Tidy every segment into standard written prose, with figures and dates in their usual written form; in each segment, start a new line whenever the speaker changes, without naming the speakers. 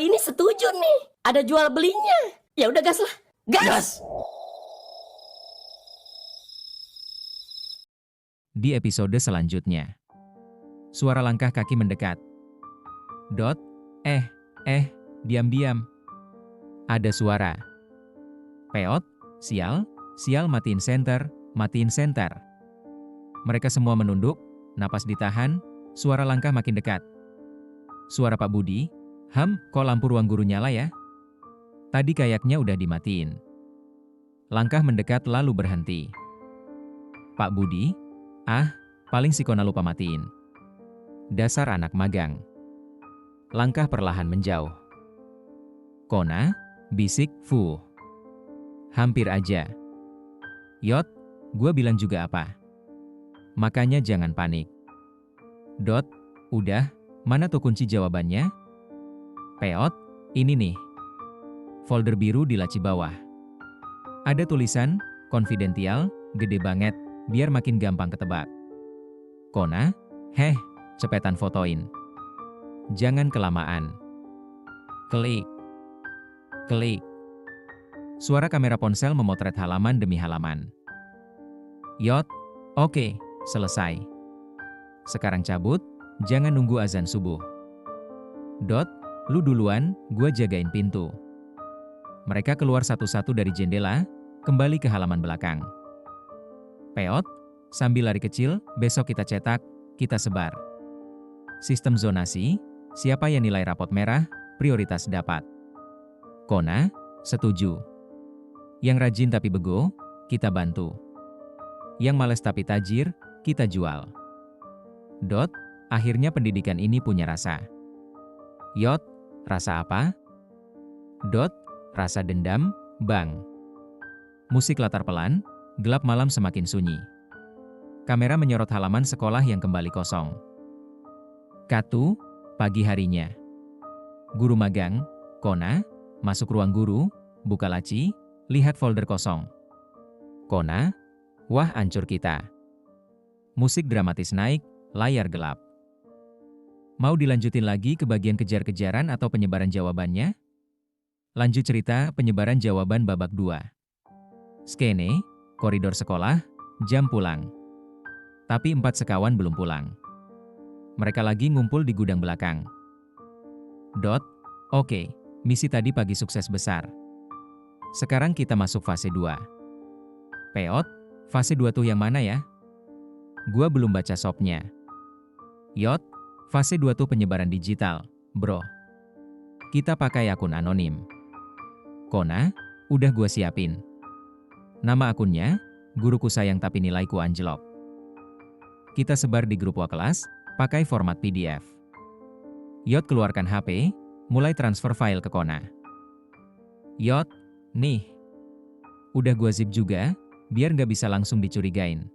Kali ini setuju nih. Ada jual belinya. Ya udah gas lah. Gas!
Di episode selanjutnya, suara langkah kaki mendekat. Dot, diam-diam. Ada suara. Peot, sial, matiin senter. Mereka semua menunduk, napas ditahan, suara langkah makin dekat. Suara Pak Budi, kok lampu ruang guru nyala ya? Tadi kayaknya udah dimatiin. Langkah mendekat lalu berhenti. Pak Budi, paling si Kona lupa matiin. Dasar anak magang. Langkah perlahan menjauh. Kona, bisik, hampir aja. Yot, gua bilang juga apa? Makanya jangan panik. Dot, udah, mana tuh kunci jawabannya? Peot, ini nih. Folder biru di laci bawah. Ada tulisan, konfidensial, gede banget, biar makin gampang ketebak. Kona, cepetan fotoin. Jangan kelamaan. Klik. Suara kamera ponsel memotret halaman demi halaman. Yot, oke, selesai. Sekarang cabut, jangan nunggu azan subuh. Dot, lu duluan, gua jagain pintu. Mereka keluar satu-satu dari jendela, kembali ke halaman belakang. Peot, sambil lari kecil, besok kita cetak, kita sebar. Sistem zonasi, siapa yang nilai rapot merah, prioritas dapat. Kona, setuju. Yang rajin tapi bego, kita bantu. Yang males tapi tajir, kita jual. Dot, akhirnya pendidikan ini punya rasa. Yot, rasa apa? Dot, rasa dendam, Bang. Musik latar pelan, gelap malam semakin sunyi. Kamera menyorot halaman sekolah yang kembali kosong. Katu, pagi harinya. Guru magang, Kona, masuk ruang guru, buka laci, lihat folder kosong. Kona, wah ancur kita. Musik dramatis naik, layar gelap. Mau dilanjutin lagi ke bagian kejar-kejaran atau penyebaran jawabannya? Lanjut cerita penyebaran jawaban babak 2. Skene, koridor sekolah, jam pulang. Tapi 4 sekawan belum pulang. Mereka lagi ngumpul di gudang belakang. Dot, oke, misi tadi pagi sukses besar. Sekarang kita masuk fase 2. Peot, fase 2 tuh yang mana ya? Gua belum baca sopnya. Yot, fase 2 tuh penyebaran digital, bro. Kita pakai akun anonim. Kona, udah gua siapin. Nama akunnya, guruku sayang tapi nilaiku anjlok. Kita sebar di grup kelas, pakai format PDF. Yot keluarkan HP, mulai transfer file ke Kona. Yot, nih. Udah gua zip juga, biar nggak bisa langsung dicurigain.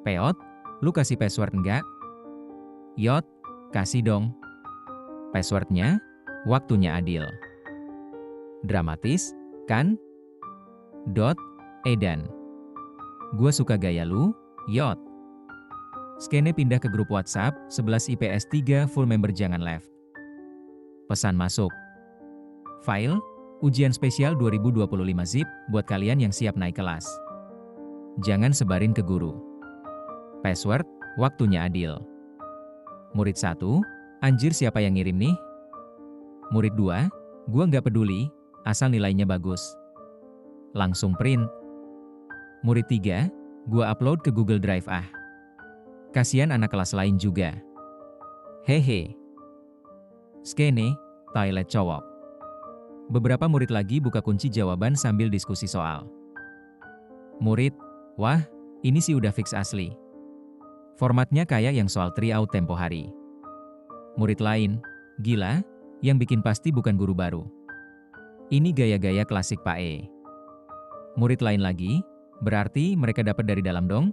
Peot, lu kasih password nggak? Yot, kasih dong. Passwordnya, waktunya adil. Dramatis, kan? Dot, edan. Gua suka gaya lu, Yot. Skene pindah ke grup WhatsApp, 11 IPS 3 full member jangan left. Pesan masuk. File, ujian spesial 2025 zip buat kalian yang siap naik kelas. Jangan sebarin ke guru. Password, waktunya adil. Murid 1, anjir siapa yang ngirim nih? Murid 2, gua nggak peduli, asal nilainya bagus. Langsung print. Murid 3, gua upload ke Google Drive Kasian anak kelas lain juga. Hehe. Skene, toilet cowok. Beberapa murid lagi buka kunci jawaban sambil diskusi soal. Murid, wah, ini sih udah fix asli. Formatnya kayak yang soal tryout tempo hari. Murid lain, gila, yang bikin pasti bukan guru baru. Ini gaya-gaya klasik Pak E. Murid lain lagi, berarti mereka dapat dari dalam dong?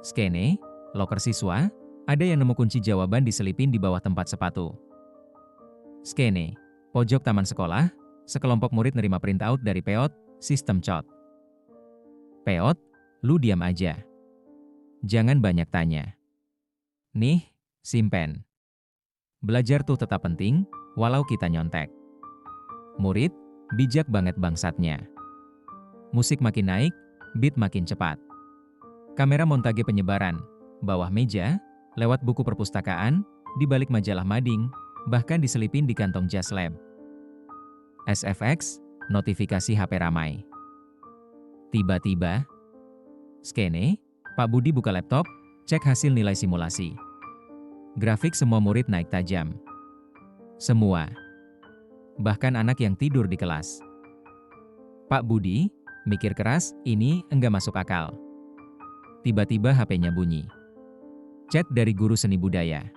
Skene, loker siswa, ada yang nemu kunci jawaban diselipin di bawah tempat sepatu. Skene, pojok taman sekolah, sekelompok murid nerima printout dari Peot, sistem cot. Peot, lu diam aja. Jangan banyak tanya. Nih, simpen. Belajar tuh tetap penting, walau kita nyontek. Murid, bijak banget bangsatnya. Musik makin naik, beat makin cepat. Kamera montage penyebaran, bawah meja, lewat buku perpustakaan, di balik majalah mading, bahkan diselipin di kantong jas lab. SFX, notifikasi HP ramai. Tiba-tiba, skene, Pak Budi buka laptop, cek hasil nilai simulasi. Grafik semua murid naik tajam. Semua. Bahkan anak yang tidur di kelas. Pak Budi, mikir keras, ini enggak masuk akal. Tiba-tiba HP-nya bunyi. Chat dari guru seni budaya.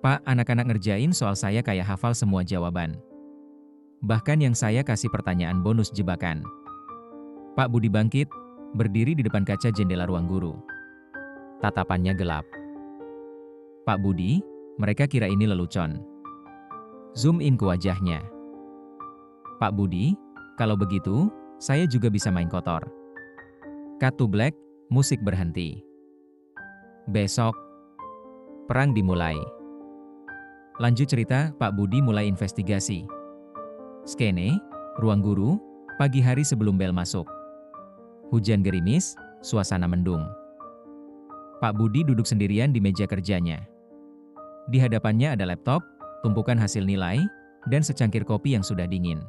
Pak, anak-anak ngerjain soal saya kayak hafal semua jawaban. Bahkan yang saya kasih pertanyaan bonus jebakan. Pak Budi bangkit, berdiri di depan kaca jendela ruang guru. Tatapannya gelap. Pak Budi, mereka kira ini lelucon. Zoom in ke wajahnya. Pak Budi, kalau begitu, saya juga bisa main kotor. Cut to black, musik berhenti. Besok, perang dimulai. Lanjut cerita, Pak Budi mulai investigasi. Skene, ruang guru, pagi hari sebelum bel masuk. Hujan gerimis, suasana mendung. Pak Budi duduk sendirian di meja kerjanya. Di hadapannya ada laptop, tumpukan hasil nilai, dan secangkir kopi yang sudah dingin.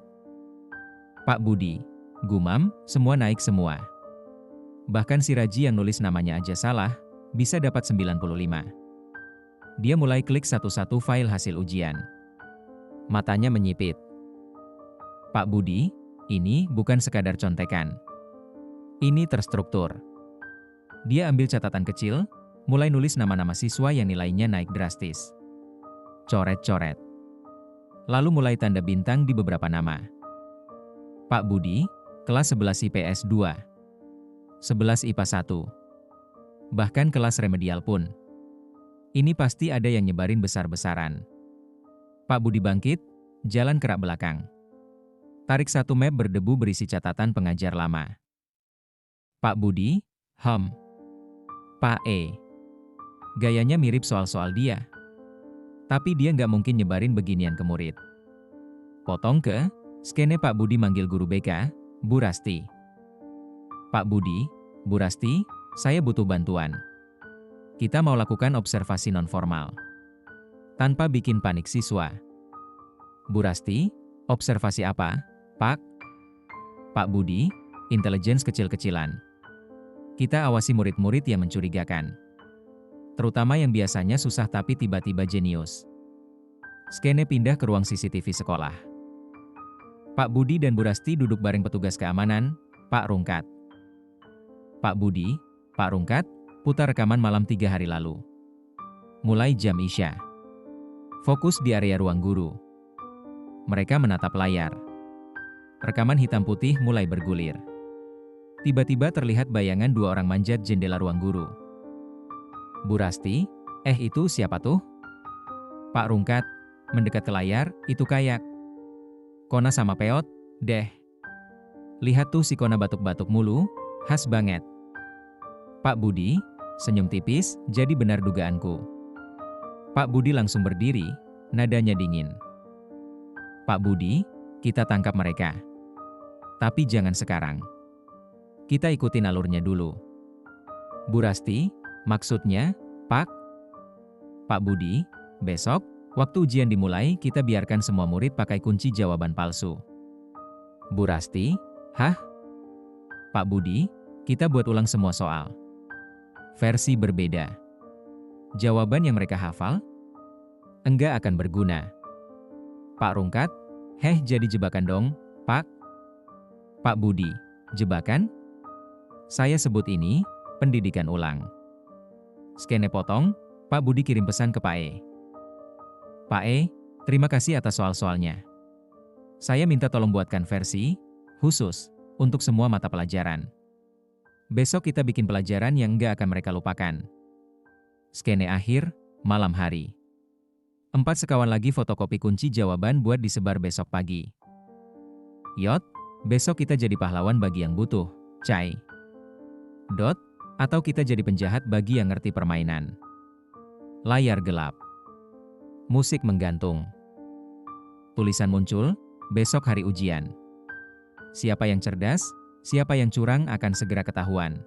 Pak Budi, gumam, semua naik semua. Bahkan si Raji yang nulis namanya aja salah, bisa dapat 95. Dia mulai klik satu-satu file hasil ujian. Matanya menyipit. Pak Budi, ini bukan sekadar contekan. Ini terstruktur. Dia ambil catatan kecil, mulai nulis nama-nama siswa yang nilainya naik drastis. Coret-coret. Lalu mulai tanda bintang di beberapa nama. Pak Budi, kelas 11 IPS 2. 11 IPA 1. Bahkan kelas remedial pun. Ini pasti ada yang nyebarin besar-besaran. Pak Budi bangkit, jalan ke rak belakang. Tarik satu map berdebu berisi catatan pengajar lama. Pak Budi, Pak E. Gayanya mirip soal-soal dia. Tapi dia nggak mungkin nyebarin beginian ke murid. Potong ke, skene Pak Budi manggil guru BK, Bu Rasti. Pak Budi, Bu Rasti, saya butuh bantuan. Kita mau lakukan observasi nonformal. Tanpa bikin panik siswa. Bu Rasti, observasi apa, Pak? Pak Budi, intelligence kecil-kecilan. Kita awasi murid-murid yang mencurigakan. Terutama yang biasanya susah tapi tiba-tiba jenius. Skene pindah ke ruang CCTV sekolah. Pak Budi dan Bu Rasti duduk bareng petugas keamanan, Pak Rungkat. Pak Budi, Pak Rungkat, putar rekaman malam 3 hari lalu. Mulai jam Isya. Fokus di area ruang guru. Mereka menatap layar. Rekaman hitam putih mulai bergulir. Tiba-tiba terlihat bayangan 2 orang manjat jendela ruang guru. Bu Rasti, itu siapa tuh? Pak Rungkat, mendekat ke layar, itu kayak Kona sama Peot, deh. Lihat tuh si Kona batuk-batuk mulu, khas banget. Pak Budi, senyum tipis, jadi benar dugaanku. Pak Budi langsung berdiri, nadanya dingin. Pak Budi, kita tangkap mereka. Tapi jangan sekarang. Kita ikutin alurnya dulu. Bu Rasti, maksudnya, Pak? Pak Budi, besok, waktu ujian dimulai kita biarkan semua murid pakai kunci jawaban palsu. Bu Rasti, hah? Pak Budi, kita buat ulang semua soal. Versi berbeda. Jawaban yang mereka hafal? Enggak akan berguna. Pak Rungkat, jadi jebakan dong, Pak? Pak Budi, jebakan? Saya sebut ini, pendidikan ulang. Skene potong, Pak Budi kirim pesan ke Pak E. Pak E, terima kasih atas soal-soalnya. Saya minta tolong buatkan versi, khusus, untuk semua mata pelajaran. Besok kita bikin pelajaran yang nggak akan mereka lupakan. Skene akhir, malam hari. 4 sekawan lagi fotokopi kunci jawaban buat disebar besok pagi. Yot, besok kita jadi pahlawan bagi yang butuh, Cai. Dot, atau kita jadi penjahat bagi yang ngerti permainan. Layar gelap. Musik menggantung. Tulisan muncul, besok hari ujian. Siapa yang cerdas, siapa yang curang akan segera ketahuan.